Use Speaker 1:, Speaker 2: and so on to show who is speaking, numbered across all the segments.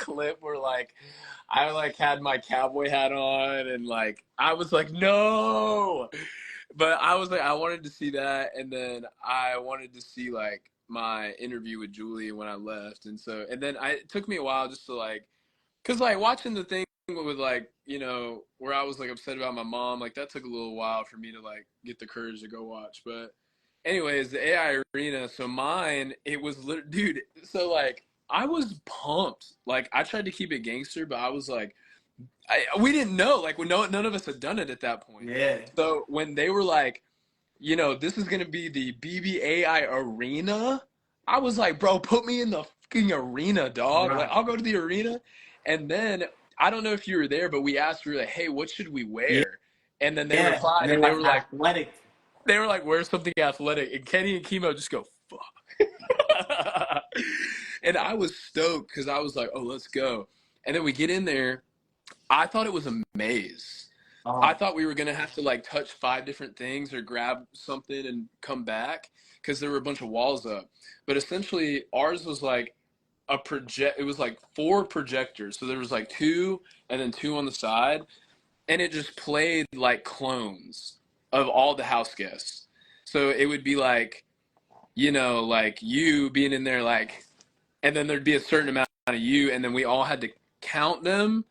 Speaker 1: clip where like I like had my cowboy hat on and like I was like, no. But I was like, I wanted to see that, and then I wanted to see like my interview with Julie when I left, and then it took me a while just to like, cause like watching the thing with like, you know, where I was like upset about my mom, like that took a little while for me to like get the courage to go watch. But anyways, the AI arena, so mine, it was dude, so like I was pumped. Like I tried to keep it gangster, but I was like, we didn't know, like none of us had done it at that point.
Speaker 2: Yeah.
Speaker 1: So when they were like, you know, this is gonna be the BBAI arena, I was like, bro, put me in the fucking arena, dog.
Speaker 2: Right.
Speaker 1: Like I'll go to the arena. And then I don't know if you were there, but we asked, we were like, hey, what should we wear? And then they replied, and they were like,
Speaker 2: athletic.
Speaker 1: They were like, wear something athletic. And Kenny and Chemo just go, fuck. And I was stoked because I was like, oh, let's go. And then we get in there. I thought it was a maze. I thought we were going to have to like touch 5 different things or grab something and come back because there were a bunch of walls up. But essentially ours was like it was like 4 projectors. So there was like 2 and then 2 on the side. And it just played like clones of all the house guests. So it would be like, you know, like you being in there, like, and then there'd be a certain amount of you, and then we all had to count them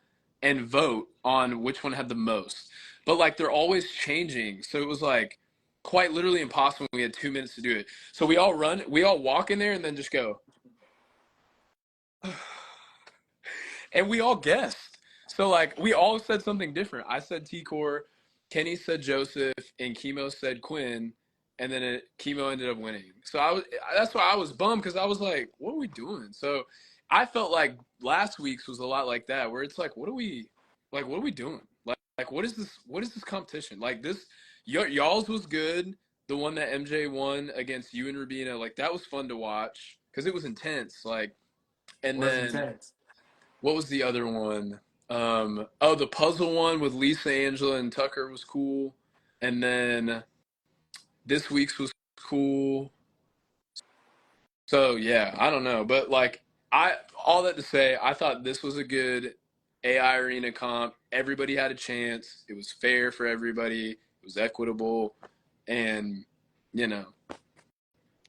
Speaker 1: and vote on which one had the most. But like they're always changing. So it was like quite literally impossible. We had 2 minutes to do it. So we all walk in there and then just go. And we all guessed. So like we all said something different. I said T-Core, Kenny said Joseph, and Chemo said Quinn, and then Chemo ended up winning. So that's why I was bummed because I was like, what are we doing? So I felt like last week's was a lot like that, where it's like, what are we doing? Like what is this competition? Like this y'all's was good. The one that MJ won against you and Rubina, like that was fun to watch because it was intense. Like, and then
Speaker 2: Intense.
Speaker 1: What was the other one? The puzzle one with Lisa, Angela, and Tucker was cool. And then this week's was cool. So yeah, I don't know. But like all that to say, I thought this was a good AI arena comp. Everybody had a chance. It was fair for everybody. It was equitable. And, you know,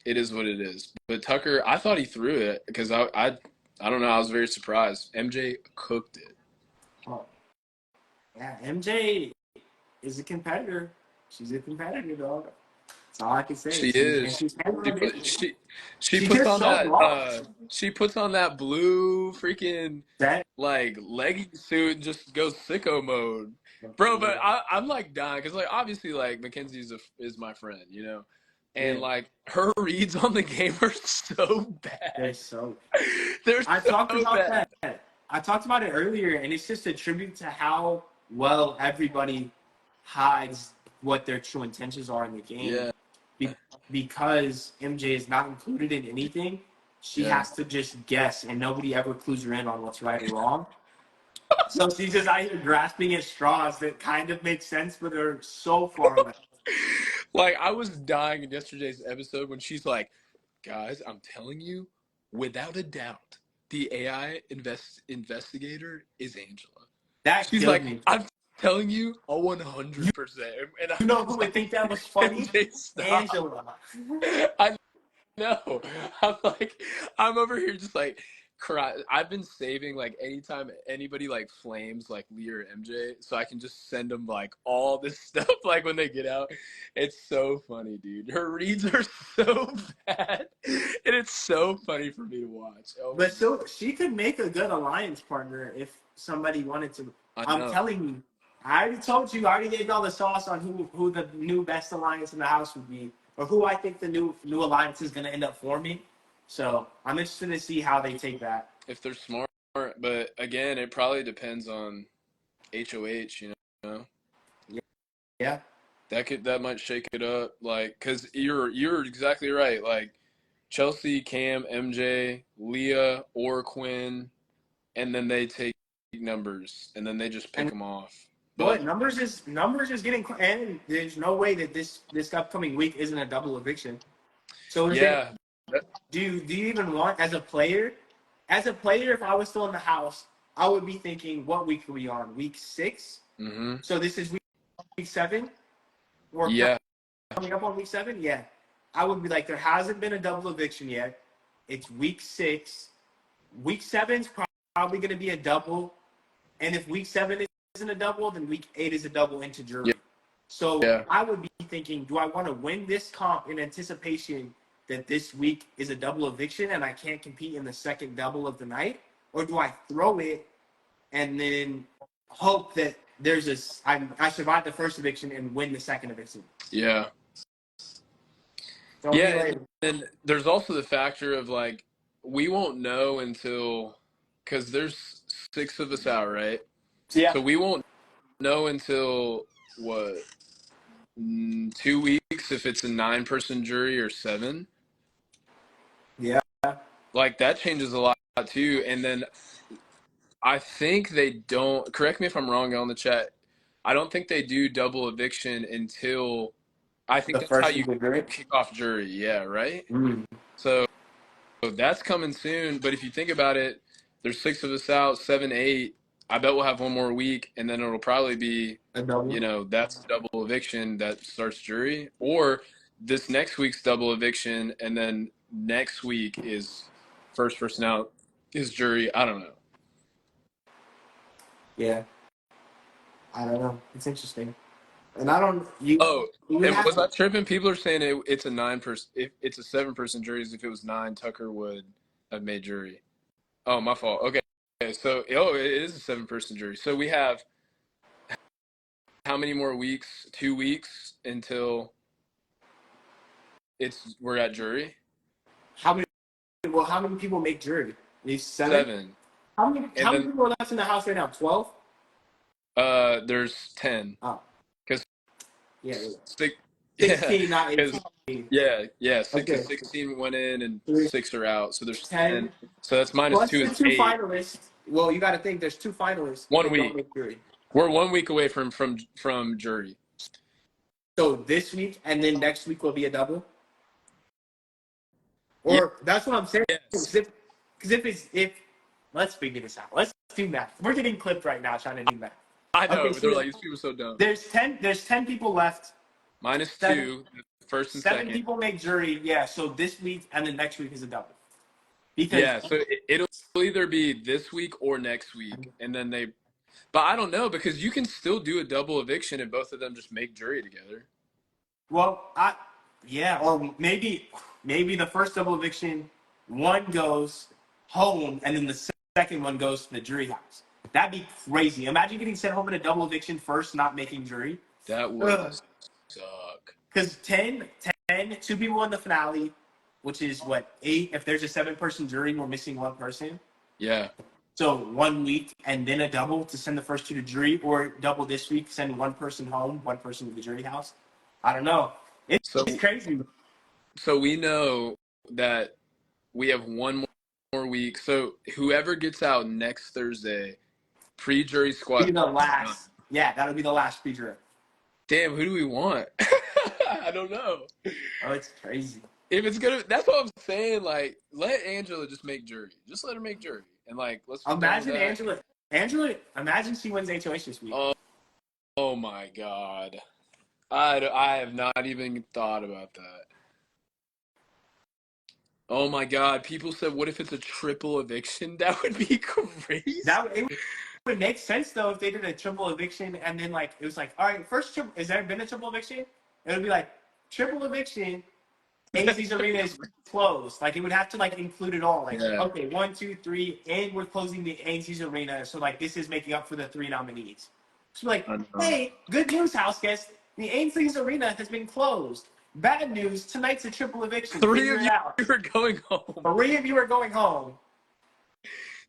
Speaker 1: it is what it is. But Tucker, I thought he threw it because I don't know. I was very surprised. MJ cooked it.
Speaker 2: Oh. Yeah, MJ is a competitor. She's a competitor, dog. That's all I can say.
Speaker 1: She is. She puts on that. She puts on that blue freaking like legging suit and just goes sicko mode, bro. But I'm like dying because like obviously like Mackenzie is my friend, you know. And like her reads on the game are so bad.
Speaker 2: I talked about that. I talked about it earlier, and it's just a tribute to how well everybody hides what their true intentions are in the game.
Speaker 1: Yeah.
Speaker 2: Because MJ is not included in anything, she has to just guess, and nobody ever clues her in on what's right or wrong. So she's just out here grasping at straws that kind of make sense, but they're so far away.
Speaker 1: Like, I was dying in yesterday's episode when she's like, guys, I'm telling you, without a doubt, the AI investigator is Angela. She's like, I'm telling you, 100%. And
Speaker 2: you know who would think that was funny? Angela.
Speaker 1: I know. I'm over here just like, cry. I've been saving like anytime anybody like flames like Leah or MJ, so I can just send them like all this stuff like when they get out. It's so funny, dude. Her reads are so bad, and it's so funny for me to watch. Oh,
Speaker 2: but so she could make a good alliance partner if somebody wanted to. I'm telling you. I already told you. I already gave y'all the sauce on who the new best alliance in the house would be, or who I think the new alliance is going to end up forming. So I'm interested to see how they take that.
Speaker 1: If they're smart, but again, it probably depends on HOH, you know.
Speaker 2: Yeah.
Speaker 1: That might shake it up, like, cause you're exactly right. Like Chelsea, Cam, MJ, Leah, or Quinn, and then they take numbers, and then they just pick them off.
Speaker 2: But numbers is getting, and there's no way that this upcoming week isn't a double eviction. So do you even want, as a player, as a player, if I was still in the house, I would be thinking, what week are we on? Week 6?
Speaker 1: Mm-hmm.
Speaker 2: So this is week 7? Or
Speaker 1: Yeah.
Speaker 2: coming up on week 7? Yeah. I would be like, there hasn't been a double eviction yet. It's week 6. Week 7's probably going to be a double. And if week 7 isn't a double, then week 8 is a double into jury. So
Speaker 1: Yeah.
Speaker 2: I would be thinking, do I want to win this comp in anticipation that this week is a double eviction and I can't compete in the second double of the night? Or do I throw it and then hope that I survive the first eviction and win the second eviction?
Speaker 1: Yeah.
Speaker 2: So
Speaker 1: Yeah, and then there's also the factor of like we won't know until because there's 6 of us out, right?
Speaker 2: yeah,
Speaker 1: So we won't know until what 2 weeks if it's a 9-person jury or 7.
Speaker 2: yeah,
Speaker 1: Like that changes a lot too. And then I think they don't. Correct me if I'm wrong on the chat. I don't think they do double eviction until I think
Speaker 2: the
Speaker 1: that's how
Speaker 2: first
Speaker 1: you
Speaker 2: week of jury.
Speaker 1: kick off jury. Yeah, right.
Speaker 2: Mm.
Speaker 1: So that's coming soon. But if you think about it, there's 6 of us out, 7, 8. I bet we'll have one more week, and then it'll probably be,
Speaker 2: A double.
Speaker 1: that's double eviction that starts jury, or this next week's double eviction, and then next week is first person out is jury. I don't know.
Speaker 2: Yeah, I don't know. It's interesting. And I don't, you
Speaker 1: Oh,
Speaker 2: would
Speaker 1: and
Speaker 2: have
Speaker 1: was
Speaker 2: to.
Speaker 1: I tripping? People are saying it's a 9-person. If it's a 7-person jury, if it was 9, Tucker would have made jury. Oh, my fault. Okay. So, it is a 7-person jury. So we have how many more weeks? 2 weeks until we're at jury.
Speaker 2: How many? Well, how many people make jury? These 7.
Speaker 1: 7,
Speaker 2: How many?
Speaker 1: and
Speaker 2: How many
Speaker 1: then
Speaker 2: people are left in the house right now? 12.
Speaker 1: there's 10
Speaker 2: Oh,
Speaker 1: because
Speaker 2: yeah, yeah.
Speaker 1: 6. Yeah,
Speaker 2: 16, not
Speaker 1: because
Speaker 2: 18.
Speaker 1: yeah, 6
Speaker 2: Okay,
Speaker 1: is 16 went in and
Speaker 2: so there's
Speaker 1: 6 are out. So there's 10.
Speaker 2: 10
Speaker 1: So that's minus
Speaker 2: plus
Speaker 1: 2
Speaker 2: the
Speaker 1: is
Speaker 2: 2
Speaker 1: 8.
Speaker 2: finalists. Well, you got to think there's 2 finalists
Speaker 1: One
Speaker 2: that don't
Speaker 1: week.
Speaker 2: make jury.
Speaker 1: We're 1 week away from jury.
Speaker 2: So this week and then next week will be a double.
Speaker 1: Yeah.
Speaker 2: Or that's what I'm saying.
Speaker 1: Yes.
Speaker 2: Because if let's figure this out. Let's do math. We're getting clipped right now trying to do math.
Speaker 1: I know,
Speaker 2: Okay,
Speaker 1: but they're
Speaker 2: so
Speaker 1: like, these people are so dumb.
Speaker 2: there's ten people left.
Speaker 1: Minus
Speaker 2: Seven
Speaker 1: 2, first and
Speaker 2: seven
Speaker 1: second.
Speaker 2: people make jury. Yeah, so this week and then next week is a double. Because
Speaker 1: Yeah, so it'll either be this week or next week, and then but I don't know because you can still do a double eviction and both of them just make jury together.
Speaker 2: well, or maybe the first double eviction, one goes home and then the second one goes to the jury house. That'd be crazy. Imagine getting sent home in a double eviction first, not making jury.
Speaker 1: That would suck.
Speaker 2: Because 2 people in the finale, which is what, 8? If there's a 7-person jury, we're missing 1 person.
Speaker 1: Yeah.
Speaker 2: So 1 week and then a double to send the first 2 to jury, or double this week, send 1 person home, 1 person to the jury house. I don't know. It's
Speaker 1: So
Speaker 2: crazy.
Speaker 1: so we know that we have one more week. So whoever gets out next Thursday, pre-jury squad.
Speaker 2: Be the last. Yeah, that'll be the last pre-jury.
Speaker 1: Damn, who do we want? I don't know.
Speaker 2: Oh, it's crazy.
Speaker 1: If it's gonna, that's what I'm saying. Like, let Angela just make jury. Just let her make jury, and like, let's be done with
Speaker 2: Imagine
Speaker 1: that.
Speaker 2: Angela, imagine she wins HOH this week.
Speaker 1: Oh my God. I have not even thought about that. Oh my God. People said, what if it's a triple eviction? That would be crazy.
Speaker 2: It would make sense though if they did a triple eviction and then like it was like, all right, first triple. Has there been a triple eviction? It would be like triple eviction. AZ's arena is closed. Like it would have to like include it all. Like
Speaker 1: Yeah.
Speaker 2: okay, 1, 2, 3, and we're closing the AZ's arena. So like this is making up for the 3 nominees. So like, hey, good news, house guests. The Ainsley's arena has been closed. Bad news, tonight's a triple eviction.
Speaker 1: 3 of you are going home.
Speaker 2: 3 of you are going home.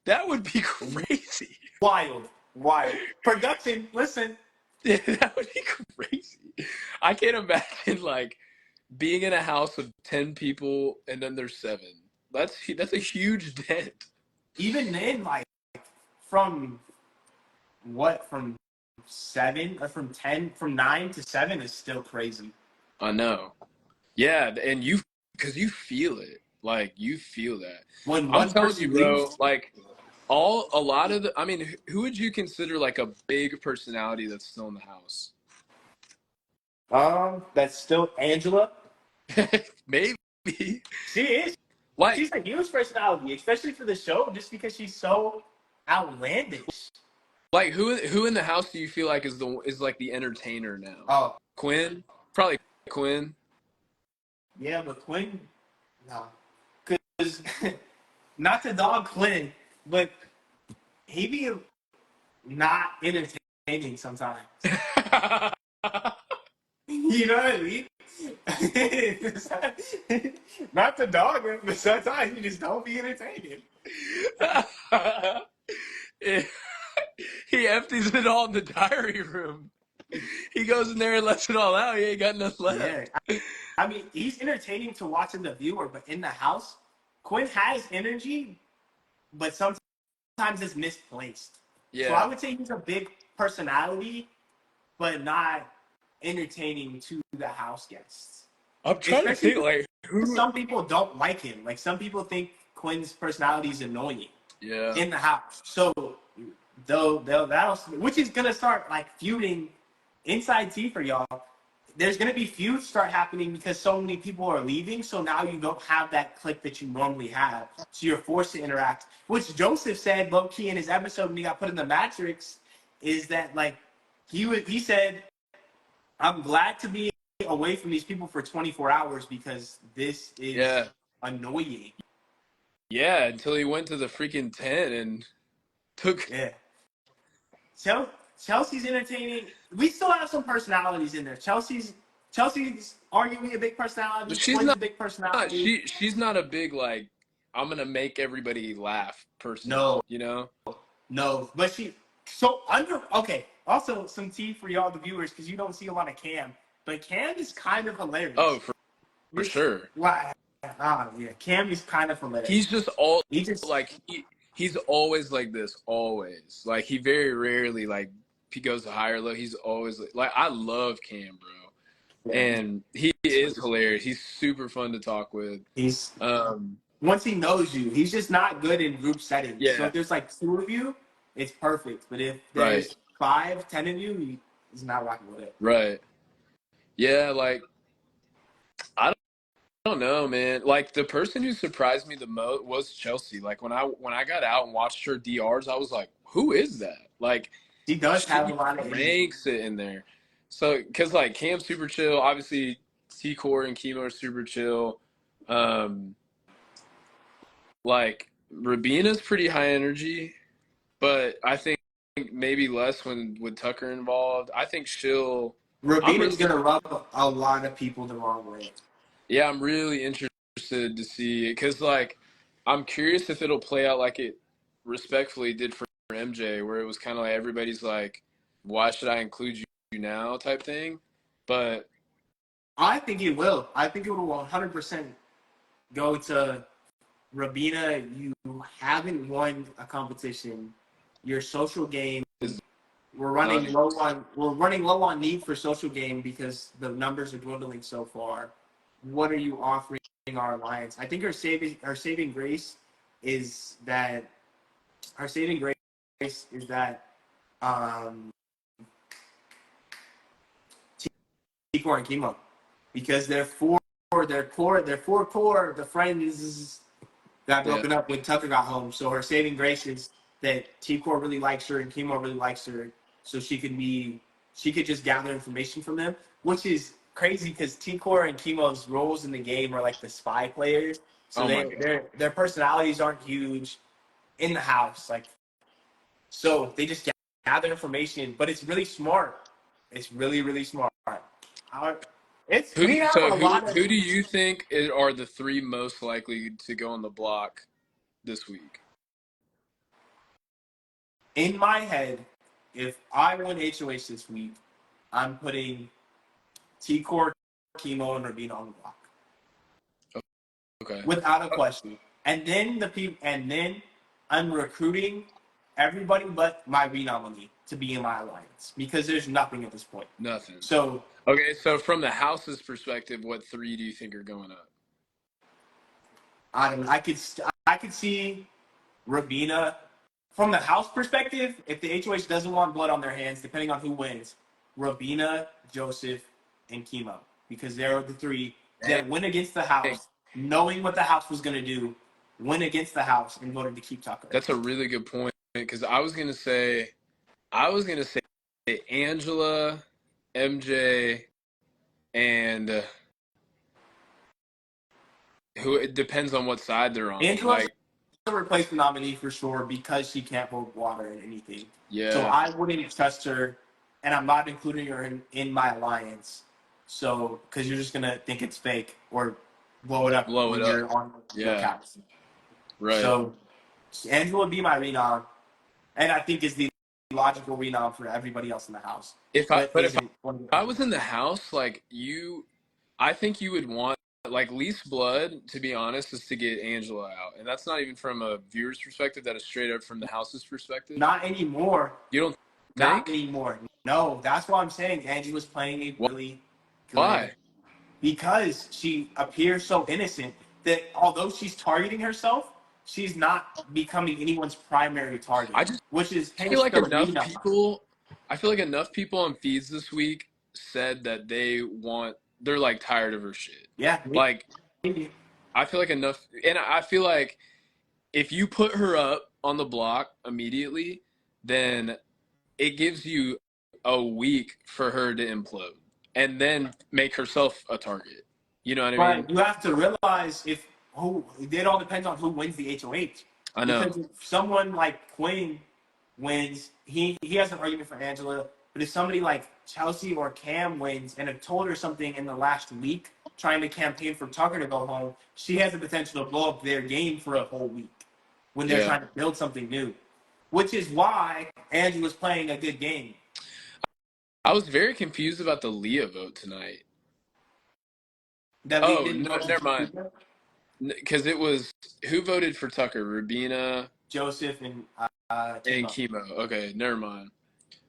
Speaker 1: That would be crazy.
Speaker 2: Wild. Production, listen.
Speaker 1: Yeah, that would be crazy. I can't imagine like being in a house of 10 people and then there's 7. That's a huge dent.
Speaker 2: Even then, like from 7 or from 10, from 9 to 7 is still crazy.
Speaker 1: I know. Yeah, and because you feel it. Like, you feel that.
Speaker 2: When
Speaker 1: I'm
Speaker 2: one
Speaker 1: telling you,
Speaker 2: person
Speaker 1: bro,
Speaker 2: leaves,
Speaker 1: like, a lot of the, I mean, who would you consider like a big personality that's still in the house?
Speaker 2: that's still Angela.
Speaker 1: Maybe.
Speaker 2: She is.
Speaker 1: Like,
Speaker 2: She's a huge personality, especially for the show, just because she's so outlandish.
Speaker 1: who in the house do you feel like is like the entertainer now?
Speaker 2: Oh,
Speaker 1: Quinn? Probably Quinn.
Speaker 2: yeah, but Quinn, no, because not to dog Quinn, but he be not entertaining sometimes. You know what I mean? Not to dog him, but sometimes you just don't be entertaining.
Speaker 1: He empties it all in the diary room. He goes in there and lets it all out. He ain't got nothing
Speaker 2: Yeah,
Speaker 1: left.
Speaker 2: I mean, he's entertaining to watching the viewer, but in the house, Quinn has energy, but sometimes it's misplaced. So I
Speaker 1: Yeah.
Speaker 2: would say he's a big personality, but not entertaining to the house guests.
Speaker 1: I'm trying to
Speaker 2: Especially
Speaker 1: think,
Speaker 2: because
Speaker 1: like, who.
Speaker 2: some people don't like him. Like some people think Quinn's personality is annoying
Speaker 1: Yeah.
Speaker 2: in the house. So that'll which is gonna start like feuding inside tea for y'all. There's gonna be feuds start happening because so many people are leaving. So now you don't have that click that you normally have. So you're forced to interact. Which Joseph said low key in his episode when he got put in the Matrix is that like he said, I'm glad to be away from these people for 24 hours because this is
Speaker 1: Yeah.
Speaker 2: annoying.
Speaker 1: Yeah, until he went to the freaking tent and took.
Speaker 2: Yeah. Chelsea's entertaining. We still have some personalities in there. Chelsea's arguably a big
Speaker 1: But
Speaker 2: personality.
Speaker 1: she's
Speaker 2: Quinn's
Speaker 1: not.
Speaker 2: a big personality.
Speaker 1: She's not a big like. I'm gonna make everybody laugh person.
Speaker 2: No,
Speaker 1: You know.
Speaker 2: no, but she so under okay. Also, some tea for y'all the viewers because you don't see a lot of Cam, but Cam is kind of
Speaker 1: Oh,
Speaker 2: hilarious.
Speaker 1: for
Speaker 2: It's
Speaker 1: sure.
Speaker 2: like yeah, Cam is kind of
Speaker 1: He's
Speaker 2: hilarious.
Speaker 1: just all
Speaker 2: He just
Speaker 1: like he's always like this. Always like he very rarely like he goes to higher low. He's always like I love Cam, bro,
Speaker 2: yeah,
Speaker 1: and he is hilarious. He's super fun to talk with.
Speaker 2: he's
Speaker 1: Um,
Speaker 2: once he knows you, he's just not good in group settings. So
Speaker 1: yeah,
Speaker 2: if there's like two of you, it's perfect. But if
Speaker 1: right,
Speaker 2: there's 5, 10 of you, he's not rocking with it.
Speaker 1: right. Yeah, like I don't know, man. Like the person who surprised me the most was Chelsea. Like when I got out and watched her DRs, I was like, who is that? Like
Speaker 2: He does have a
Speaker 1: she
Speaker 2: lot of energy.
Speaker 1: ranks it in there. So because like Cam's super chill, obviously T Core and Chemo are super chill. Um, like Rabina's pretty high energy, but I think maybe less when with Tucker involved. I think she'll. I'm
Speaker 2: Rabina's
Speaker 1: really
Speaker 2: gonna rub a lot of people the wrong way.
Speaker 1: Yeah, I'm really interested to see it because, like, I'm curious if it'll play out like it respectfully did for MJ, where it was kind of like everybody's like, "Why should I include you now?" type thing. But
Speaker 2: I think it will. I think it will 100% go to Rabina. You haven't won a competition. Your social game.
Speaker 1: it's not
Speaker 2: We're running low on need for social game because the numbers are dwindling so far. What are you offering our alliance? I think our saving grace is that our saving grace is that um T-Core and Chemo because they're four core. The friends got
Speaker 1: yeah.
Speaker 2: broken up when Tucker got home. So her saving grace is that T-Core really likes her and Chemo really likes her. So she could just gather information from them, which is crazy because T-Core and Chemo's roles in the game are like the spy players. So
Speaker 1: Oh my
Speaker 2: they
Speaker 1: god.
Speaker 2: their personalities aren't huge in the house. Like so they just gather information, but it's really smart. It's really, really smart. We have a lot of
Speaker 1: Who do you think are the three most likely to go on the block this week?
Speaker 2: in my head. If I win HOH this week, I'm putting T-Core, Chemo, and Rabina on the block
Speaker 1: Okay.
Speaker 2: without a question. And then I'm recruiting everybody but my renominee to be in my alliance because there's nothing at this point.
Speaker 1: Nothing.
Speaker 2: So
Speaker 1: Okay, so from the house's perspective, what three do you think are going up?
Speaker 2: I don't know. I could see Rabina from the house perspective. If the HOH doesn't want blood on their hands, depending on who wins, Rabina, Joseph, and Chemo, because they're the three that went against the house, knowing what the house was going to do, went against the house and voted to keep Tucker.
Speaker 1: That's a really good point, because I was gonna say Angela, MJ, and who, it depends on what side they're on.
Speaker 2: Angela's a replacement nominee for sure because she can't hold water in anything.
Speaker 1: Yeah.
Speaker 2: So I wouldn't trust her, and I'm not including her in my alliance. So, because you're just gonna think it's fake or blow it up when you're on your couch.
Speaker 1: Right.
Speaker 2: So, Angela would be my renom, and I think is the logical renom for everybody else in the house.
Speaker 1: If I was in the house, like I think you would want, like, least blood, to be honest, is to get Angela out, and that's not even from a viewer's perspective. That is straight up from the house's perspective.
Speaker 2: Not anymore.
Speaker 1: You don't think?
Speaker 2: Not anymore. No, that's what I'm saying. Angela's playing a really good.
Speaker 1: Why?
Speaker 2: Because she appears so innocent that although she's targeting herself, she's not becoming anyone's primary target. I feel like
Speaker 1: enough people on feeds this week said that they're like tired of her shit.
Speaker 2: Yeah.
Speaker 1: Like, I feel like enough, and I feel like if you put her up on the block immediately, then it gives you a week for her to implode and then make herself a target. You know what I mean?
Speaker 2: But you have to realize it all depends on who wins the HOH.
Speaker 1: I know.
Speaker 2: Because if someone like Quinn wins, he has an argument for Angela. But if somebody like Chelsea or Cam wins and have told her something in the last week, trying to campaign for Tucker to go home, she has the potential to blow up their game for a whole week when they're trying to build something new. Which is why Angela's playing a good game.
Speaker 1: I was very confused about the Leah vote tonight. No, never mind. Because it was, who voted for Tucker? Rubina,
Speaker 2: Joseph, and
Speaker 1: Chemo. Okay, never mind.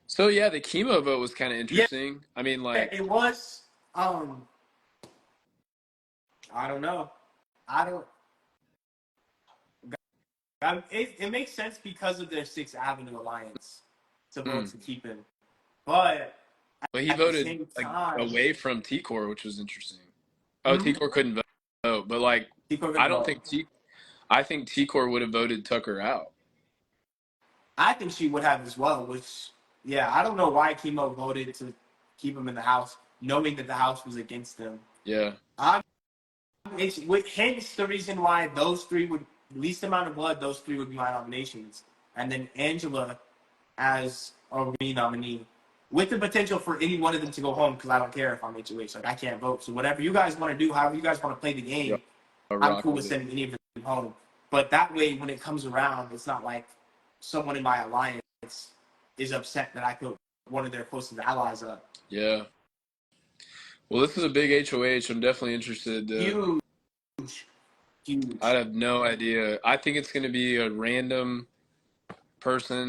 Speaker 1: So yeah, the Chemo vote was kind of interesting. Yeah. I mean, like,
Speaker 2: it was. I don't know. It makes sense because of their Sixth Avenue alliance to vote to keep him, but
Speaker 1: he voted away from T-Core, which was interesting. Oh, T-Core couldn't vote, but like, I think T-Core would have voted Tucker out.
Speaker 2: I think she would have as well, which, yeah, I don't know why Chemo voted to keep him in the house, knowing that the house was against him.
Speaker 1: Yeah.
Speaker 2: Hence the reason why those three would, least amount of blood, those three would be my nominations. And then Angela as a nominee, with the potential for any one of them to go home, because I don't care if I'm HOH. Like, I can't vote. So whatever you guys want to do, however you guys want to play the game, I'm cool with sending any of them home. But that way, when it comes around, it's not like someone in my alliance is upset that I put one of their closest allies up.
Speaker 1: Yeah. Well, this is a big HOH. I'm definitely interested.
Speaker 2: Huge.
Speaker 1: I have no idea. I think it's going to be a random person.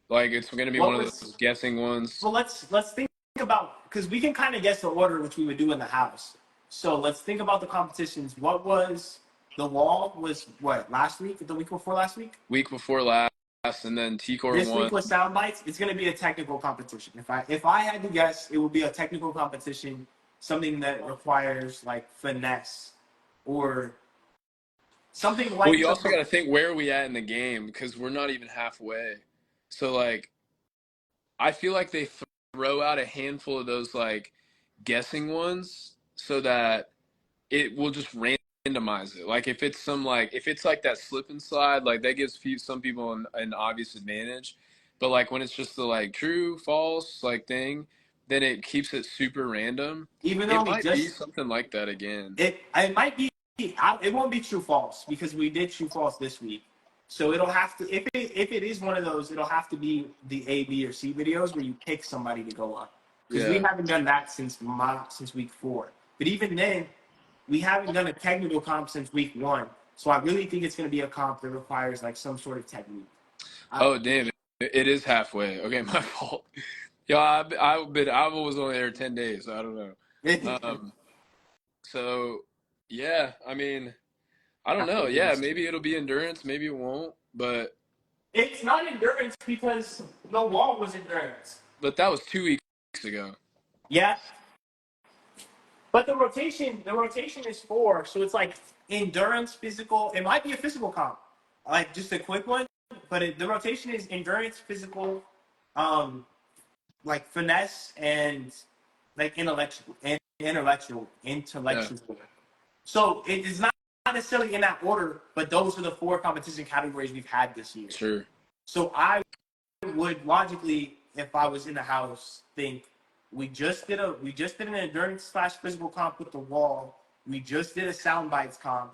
Speaker 1: Like, it's going to be one of those guessing ones.
Speaker 2: Well, let's think about, because we can kind of guess the order which we would do in the house. So let's think about the competitions. What was the wall? Was what, last week? The week before last week?
Speaker 1: Week before last, and then T-Core won.
Speaker 2: This week was sound bites. It's going to be a technical competition. If I had to guess, it would be a technical competition, something that requires like finesse or something like.
Speaker 1: Well, you also got to think, where are we at in the game, because we're not even halfway. So, like, I feel like they throw out a handful of those, like, guessing ones so that it will just randomize it. Like, if it's like that slip and slide, like, that gives some people an obvious advantage. But, like, when it's just the, like, true, false, like, thing, then it keeps it super random.
Speaker 2: Even though
Speaker 1: it might be something like that again.
Speaker 2: It might be. It won't be true false, because we did true false this week. So it'll have to, if it is one of those, it'll have to be the A, B, or C videos where you pick somebody to go up. Because we haven't done that since week 4. But even then, we haven't done a technical comp since week 1. So I really think it's going to be a comp that requires like some sort of technique.
Speaker 1: Oh, damn. It is halfway. Okay, my fault. Yeah, I was only there 10 days, so I don't know. So, yeah, I mean, I don't know.
Speaker 2: after
Speaker 1: Yeah,
Speaker 2: this.
Speaker 1: maybe it'll be endurance, maybe it won't.
Speaker 2: It's not endurance because the wall was endurance.
Speaker 1: But that was 2 weeks ago.
Speaker 2: Yeah, but the rotation is 4, so it's like endurance, physical. It might be a physical comp, like just a quick one. But the rotation is endurance, physical, um, like finesse and like
Speaker 1: Yeah,
Speaker 2: intellectual. So it is not necessarily in that order, but those are the 4 competition categories we've had this year.
Speaker 1: sure.
Speaker 2: So I would logically, if I was in the house, think we just did an endurance slash physical comp with the wall. We just did a sound bites comp,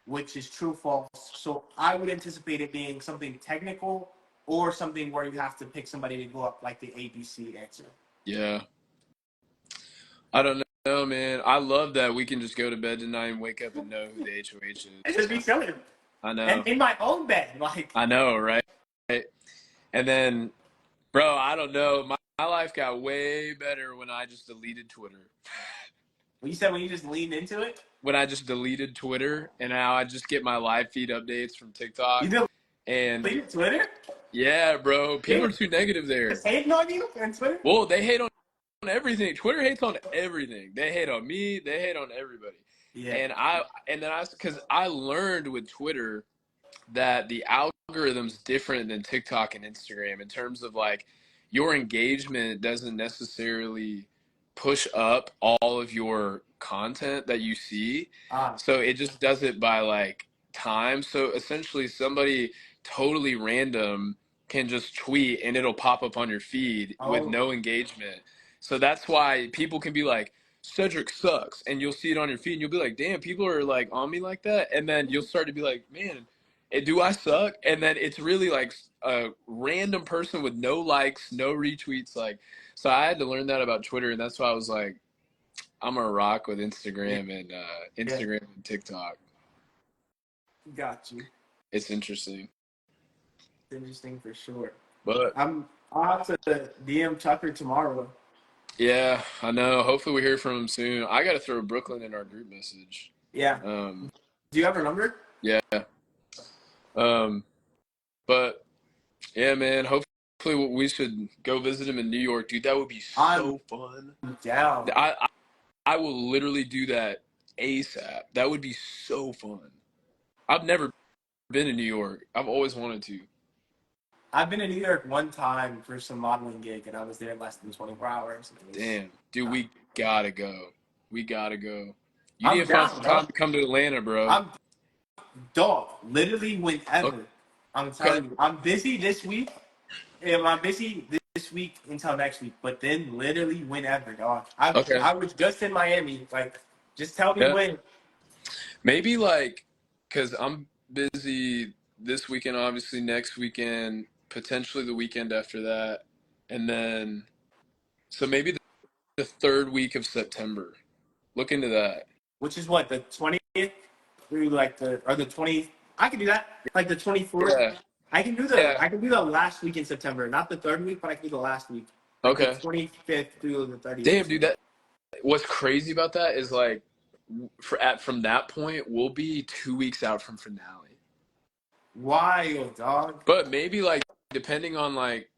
Speaker 2: which is true false. So I would anticipate it being something technical or something where you have to pick somebody to go up like the ABC answer.
Speaker 1: Yeah. I don't know, man. I love that we can just go to bed tonight and wake up and know who the HOH
Speaker 2: And
Speaker 1: is.
Speaker 2: just be silly.
Speaker 1: I
Speaker 2: And
Speaker 1: know.
Speaker 2: in my own bed, like
Speaker 1: I know, right? And then, bro, I don't know. My life got way better when I just deleted Twitter.
Speaker 2: what you said when you just leaned into it.
Speaker 1: When I just deleted Twitter and now I just get my live feed updates from TikTok.
Speaker 2: You
Speaker 1: And
Speaker 2: deleted Twitter?
Speaker 1: yeah, bro, people
Speaker 2: Yeah.
Speaker 1: are too negative there.
Speaker 2: Just hating on you on Twitter?
Speaker 1: Well, they hate on everything. Twitter hates on everything. They hate on me. They hate on everybody.
Speaker 2: Yeah.
Speaker 1: Because I learned with Twitter that the algorithm's different than TikTok and Instagram in terms of like your engagement doesn't necessarily push up all of your content that you see.
Speaker 2: Ah.
Speaker 1: So it just does it by like time. So essentially somebody totally random can just tweet and it'll pop up on your feed with
Speaker 2: Oh.
Speaker 1: no engagement. So that's why people can be like, Cedric sucks, and you'll see it on your feed and you'll be like, damn, people are like on me like that. And then you'll start to be like, man, do I suck? And then it's really like a random person with no likes, no retweets. Like, so I had to learn that about Twitter, and that's why I was like, I'm a rock with
Speaker 2: Yeah. Yeah.
Speaker 1: Instagram and TikTok.
Speaker 2: Got you.
Speaker 1: It's interesting,
Speaker 2: Interesting for sure.
Speaker 1: but
Speaker 2: I'll have to DM Tucker tomorrow.
Speaker 1: yeah, I know. Hopefully, we hear from him soon. I got to throw Brooklyn in our group message.
Speaker 2: Yeah.
Speaker 1: Um,
Speaker 2: Do you have her number?
Speaker 1: yeah. Um, but yeah, man. Hopefully, we should go visit him in New York, dude. That would be
Speaker 2: I'm
Speaker 1: so fun.
Speaker 2: down.
Speaker 1: I will literally do that ASAP. That would be so fun. I've never been to New York. I've always wanted to.
Speaker 2: I've been in New York one time for some modeling gig, and I was there less than 24 hours.
Speaker 1: Damn, dude, we gotta go. We gotta go. You need
Speaker 2: I'm
Speaker 1: to find
Speaker 2: down,
Speaker 1: some
Speaker 2: bro.
Speaker 1: time to come to Atlanta, bro.
Speaker 2: I'm dog. Literally whenever. I'm
Speaker 1: Okay.
Speaker 2: telling you, I'm busy this week. And I'm busy this week until next week. But then literally whenever, dog.
Speaker 1: Okay.
Speaker 2: I was just in Miami. Like, just tell me
Speaker 1: Yeah.
Speaker 2: when.
Speaker 1: Maybe like, cause I'm busy this weekend, obviously next weekend, potentially the weekend after that, and then so maybe the third week of September. Look into that.
Speaker 2: Which is what, the 20th through like the 20th. I can do that. Like the 24th.
Speaker 1: Yeah.
Speaker 2: I can do the
Speaker 1: Yeah.
Speaker 2: I can do the last week in September, not the third week, but I can do the last week, like the
Speaker 1: Okay.
Speaker 2: 25th through the 30th.
Speaker 1: Damn, dude, that what's crazy about that is like from that point we'll be 2 weeks out from finale.
Speaker 2: Wild, dog.
Speaker 1: But maybe like depending on like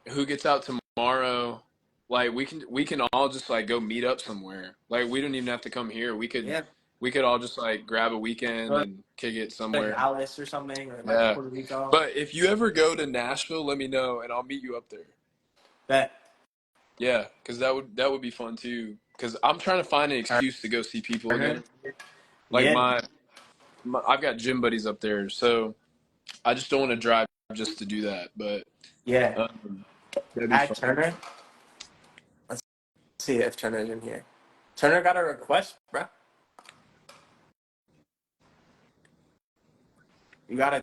Speaker 1: who gets out tomorrow, like we can all just like go meet up somewhere. Like we don't even have to come here.
Speaker 2: Yeah,
Speaker 1: We could all just like grab a weekend
Speaker 2: or
Speaker 1: and kick it
Speaker 2: like
Speaker 1: somewhere.
Speaker 2: Dallas or something, or like
Speaker 1: Yeah.
Speaker 2: Puerto Rico.
Speaker 1: But if you ever go to Nashville, let me know and I'll meet you up there.
Speaker 2: Bet.
Speaker 1: Yeah, because that would be fun too. Because I'm trying to find an excuse to go see people again. Like
Speaker 2: Yeah,
Speaker 1: I've got gym buddies up there, so I just don't want to drive just to do that. But
Speaker 2: yeah.
Speaker 1: that'd be
Speaker 2: Add
Speaker 1: fun.
Speaker 2: Turner. Let's see if Turner's in here. Turner got a request, bro. You gotta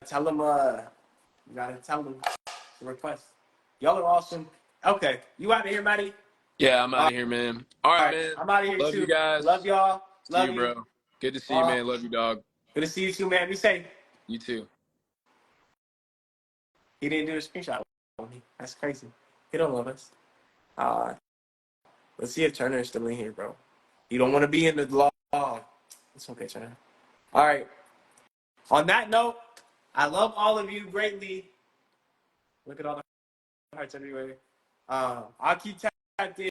Speaker 2: tell him. You gotta tell him the request. Y'all are awesome. Okay, you out of here, Matty?
Speaker 1: Yeah, I'm out
Speaker 2: All
Speaker 1: of here, man. All right,
Speaker 2: right,
Speaker 1: man.
Speaker 2: I'm out of here
Speaker 1: Love
Speaker 2: too.
Speaker 1: you guys.
Speaker 2: Love y'all.
Speaker 1: See
Speaker 2: Love
Speaker 1: you,
Speaker 2: you.
Speaker 1: bro. Good to see you, man. Love you, dog.
Speaker 2: Good to see you too, man. Be safe.
Speaker 1: You too.
Speaker 2: He didn't do a screenshot with me. That's crazy. He don't love us. Let's see if Turner is still in here, bro. You don't want to be in the law. It's okay, Turner. All right. On that note, I love all of you greatly. Look at all the hearts everywhere. I'll keep tapped in.